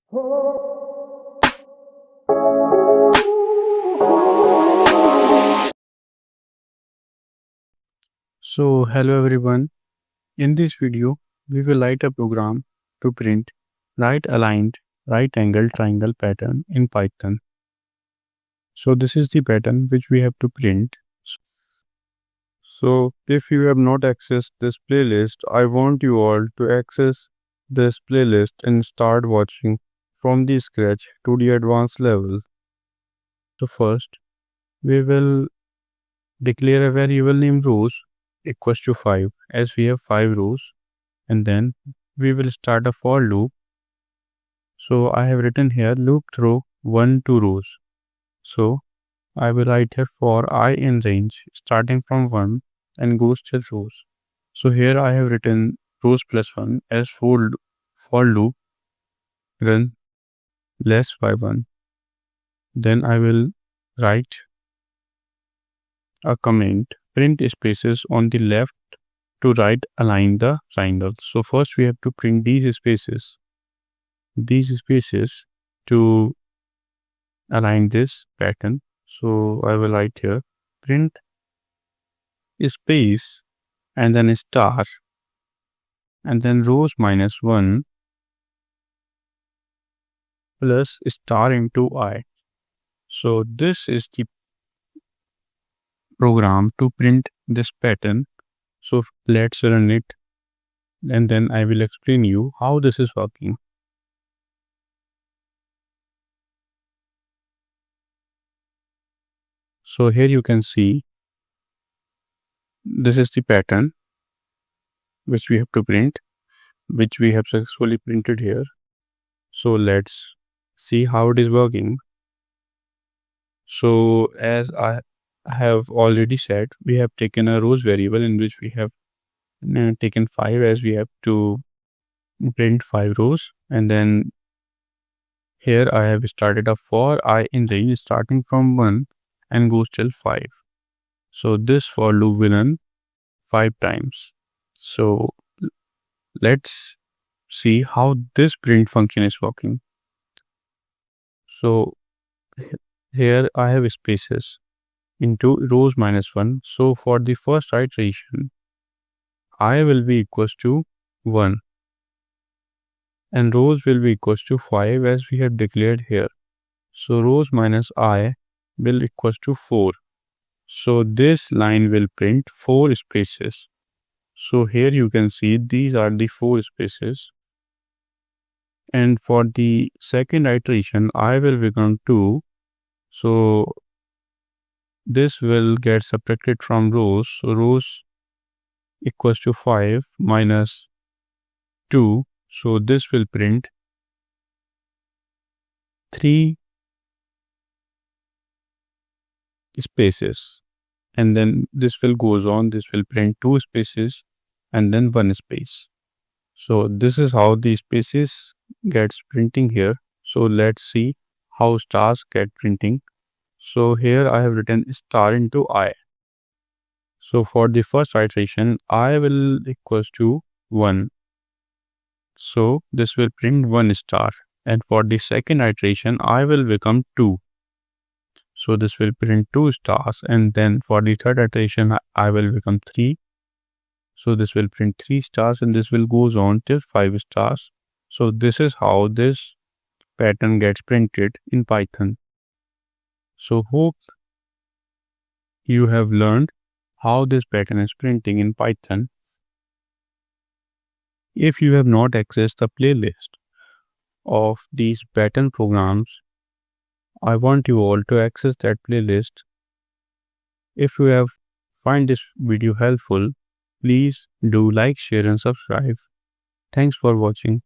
So hello everyone. In this video, we will write a program to print right aligned right angle triangle pattern in Python. So this is the pattern which we have to print. So if you have not accessed this playlist, I want you all to access this playlist and start watching from the scratch to the advanced level. So first, we will declare a variable named rows equals to 5 as we have 5 rows, and then we will start a for loop. So I have written here loop through 1 to rows. So I will write here for I in range starting from 1 and goes till rows. So here I have written rows plus 1 as for loop run less by 1. Then I will write a comment print spaces on the left to right align the triangle. So first we have to print these spaces to align this pattern. So I will write here print space and then a star and then rows minus 1 plus star into I. So this is the program to print this pattern. So let's run it and then I will explain you how this is working. So here you can see this is the pattern which we have to print, which we have successfully printed here. So let's see how it is working. So as I have already said, we have taken a rows variable in which we have taken 5 as we have to print 5 rows, and then here I have started a for I in range starting from 1 and goes till 5. So this for loop will run 5 times. So let's see how this print function is working. So here I have spaces into rows minus 1. So for the first iteration, I will be equals to 1 and rows will be equals to 5 as we have declared here. So rows minus I will equals to 4. So this line will print 4 spaces. So here you can see these are the 4 spaces. And for the second iteration, I will become 2. So this will get subtracted from rows. So rows equals to 5 minus 2. So this will print 3 spaces. And then this will goes on. This will print 2 spaces and then 1 space. So this is how the spaces gets printing here. So let's see how stars get printing. So here I have written star into I. So for the first iteration, I will equals to 1. So this will print 1 star. And for the second iteration, I will become 2. So this will print 2 stars. And then for the third iteration, I will become 3. So this will print 3 stars and this will goes on till 5 stars. So this is how this pattern gets printed in Python. So hope you have learned how this pattern is printing in Python. If you have not accessed the playlist of these pattern programs, I want you all to access that playlist. If you have find this video helpful, please do like, share and subscribe. Thanks for watching.